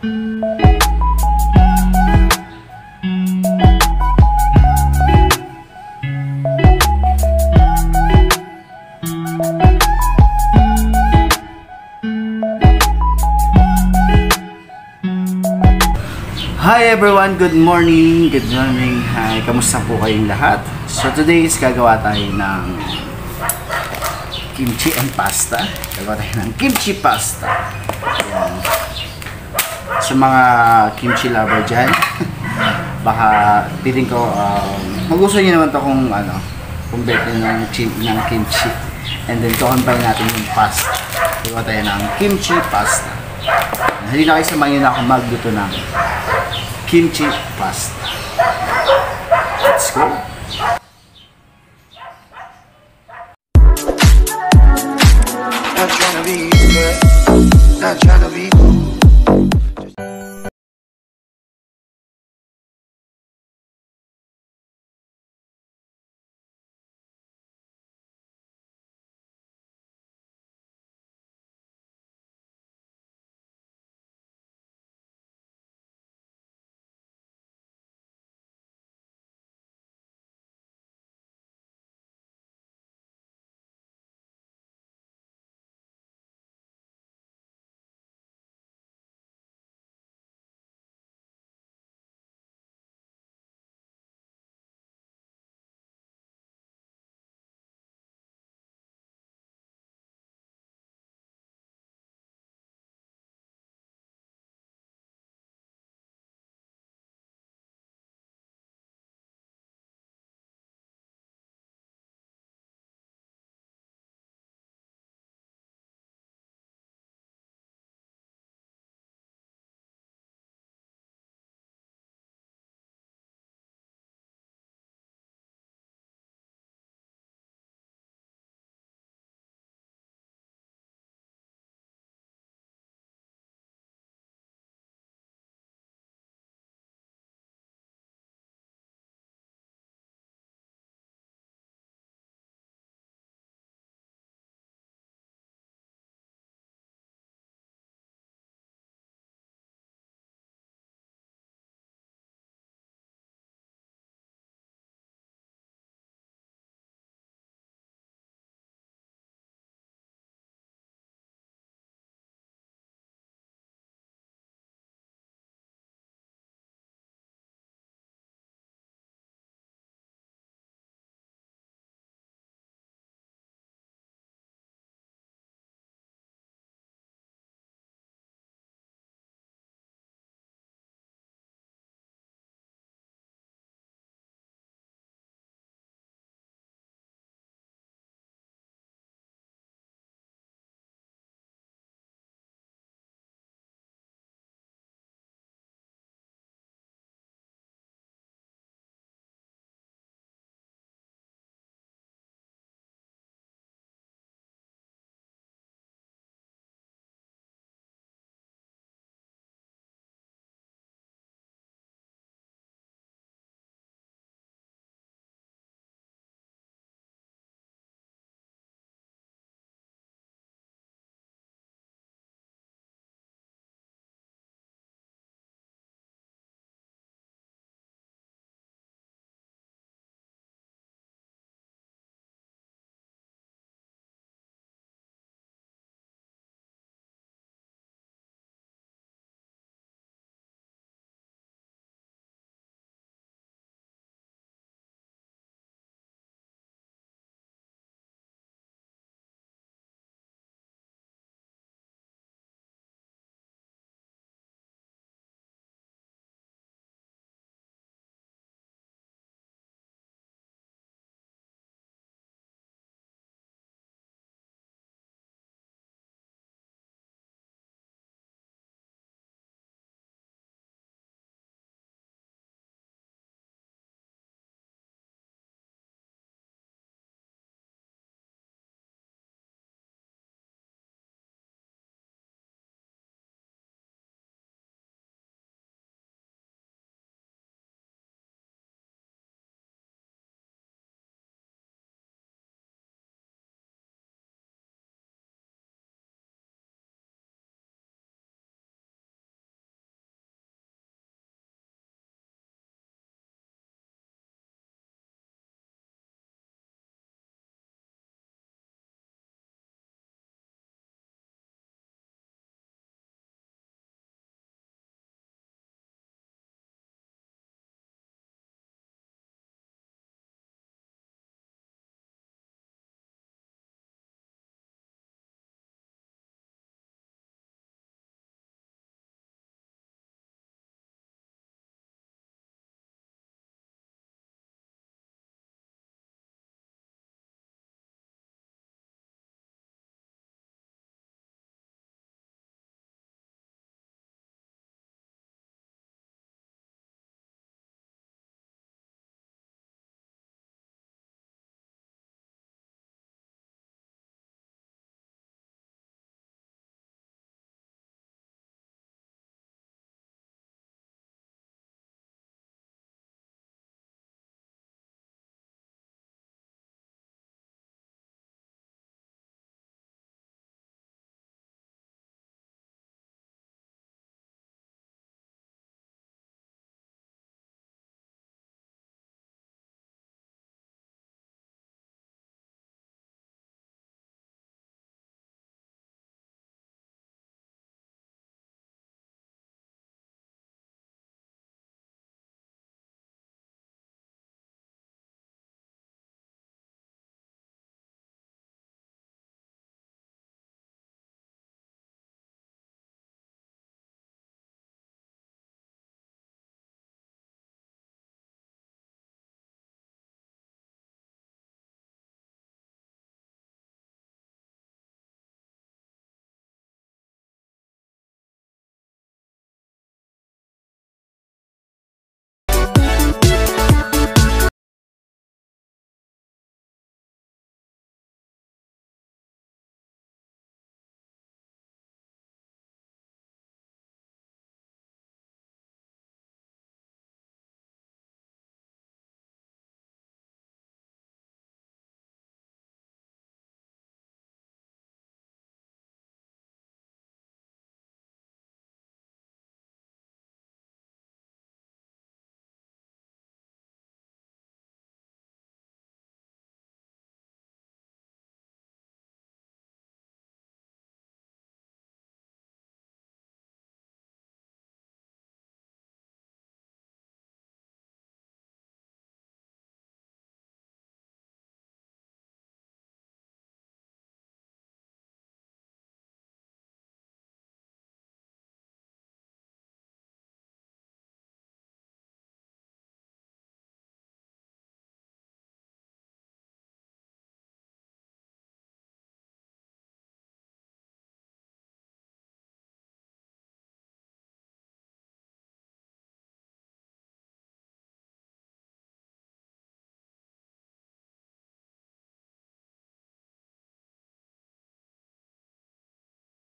Hi everyone, good morning, good morning. Hi, kamusta po kayong lahat? So today is gagawa tayo ng kimchi and pasta. Gagawa tayo ng kimchi pasta. Ayan. Sa mga kimchi lover dyan, baka piling ko, magustuhan nyo naman to kung kung bet nyo ng kimchi. And then combine natin yung pasta. Gagawa tayo ng kimchi pasta. Hindi na kayo samayin na ako magluto ng kimchi pasta. Let's go! Not trying to be good, not trying to be cool.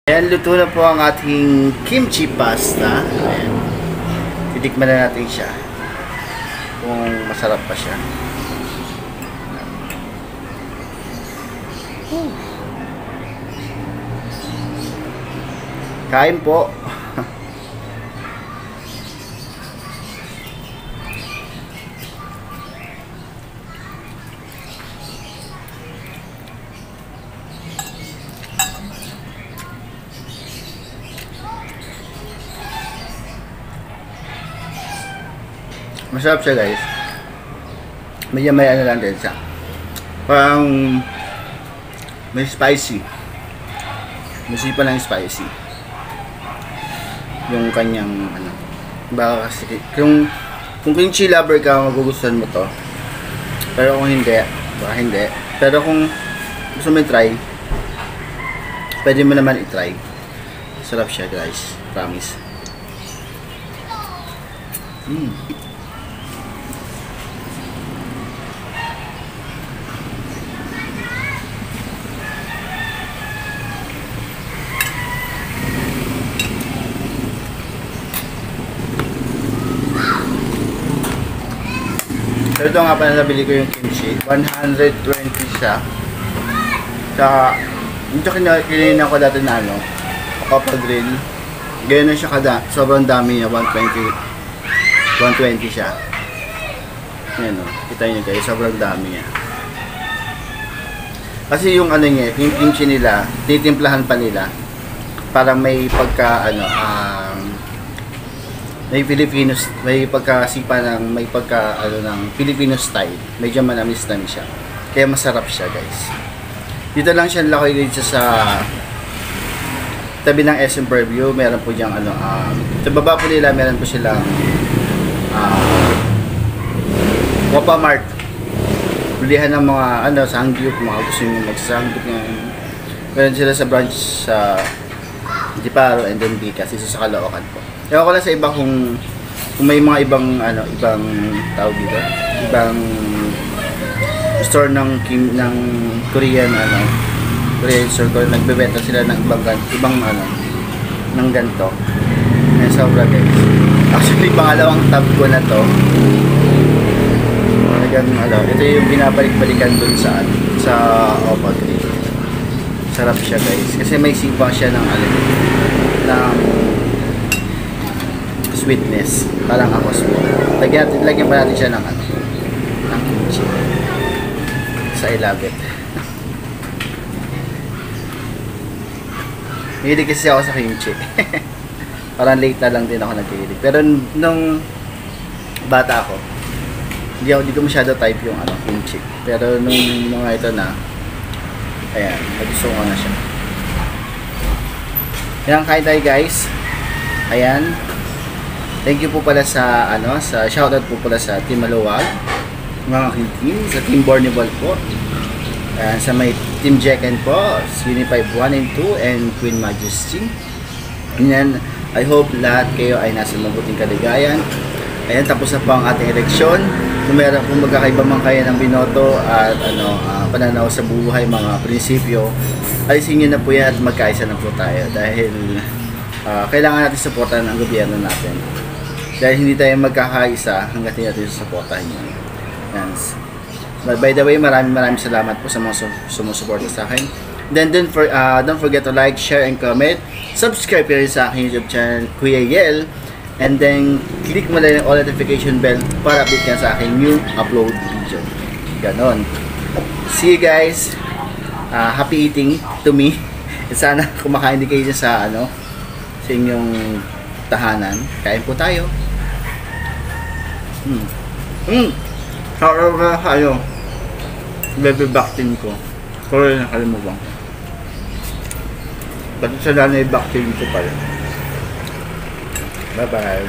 Ayan, luto na po ang ating kimchi pasta. Ayan. Titikman na natin siya. Kung masarap pa siya. Kain po. Masarap siya, guys. Medyo may ano lang din siya. Parang may spicy. Masipa lang spicy. Yung kanyang ano. Baka kasi kung kimchi lover ka, magugustuhan mo to. Pero kung hindi, baka hindi. Pero kung gusto mo i-try, pwede mo naman i-try. Sarap siya, guys. Promise. So ito nga pala nabili ko yung kimchi. 120 siya. Tsaka, ito kinainan ko dati na ano, kapag-grill. Ganyan na siya sobrang dami niya, 120 siya. Yan o, kita nyo guys, sobrang dami niya. Kasi yung ano niya, yung kimchi nila, titimplahan pa nila. Parang may pagka, ano, may Filipinos, may pagkasipa ng, may pagka, ano, ng Filipino style. Medyo manamis-namis siya. Kaya masarap siya, guys. Dito lang siya lakay dito sa tabi ng SM Fairview. Meron po diyang, ano, sa baba po nila, meron po silang Wapa Mart. Bilihan ng mga, ano, sangyup, mga gusto nyo magsasangyup nga. Meron sila sa branch sa Diparo and then Bicas, isa sa Caloocan po. Ewan ko lang sa iba kung may mga ibang ano, ibang tawag dito, ibang store ng Korean ano, Korean store ko nagbebenta sila ng ibang ano, ng ganito. Ay sobra guys. Actually pangalawang tab ko na to. Talagang ano, ito yung binabalik-balikan dun sa Opa Grill. Sarap siya guys kasi may sipang siya ng ano, ng sweetness, parang akos po. Lagyan pa natin siya ng ano, ng kimchi sa ilagit. Hilig kasi ako sa kimchi. Parang late na lang din ako nagkihilig. Pero nung bata ako, hindi ko masyado type yung ano, kimchi. Pero nung mga ito na, ayan, nagustuhan ko na siya. Yan, kain tayo guys. Ayan. Thank you po pala sa ano, sa shoutout po pala sa Team Maluwag, mga team, sa Team Bornibal po. Sa may Team Jekken po, Unify 1 and 2 and Queen Majesty. And then, I hope lahat kayo ay nasa mabuting kaligayan. Ayan, tapos na po ang ating eleksyon. Kung magkakaiba man kayo ng binoto at ano, pananaw sa buhay, mga prinsipyo, alisin nyo na po yan at magkaisa na po tayo. Dahil kailangan natin supportan ang gobyerno natin. Dahil hindi tayo magkakaisa hanggat hindi natin susuportahan yun. But by the way, maraming salamat po sa mga sumusuporta sa akin. Then don't forget to like, share, and comment. Subscribe rin sa aking YouTube channel, Kuya Yel. And then, click mo lang yung all notification bell para update ka sa aking new upload video. Ganon. See you guys. Happy eating to me. Sana kumakain din kayo sa ano, sa inyong tahanan. Kain po tayo. Sarap na kayo. Baby vaccine ko. Sorry, nakalimutan. Pati sa nanay vaccine ko pala. Bye bye.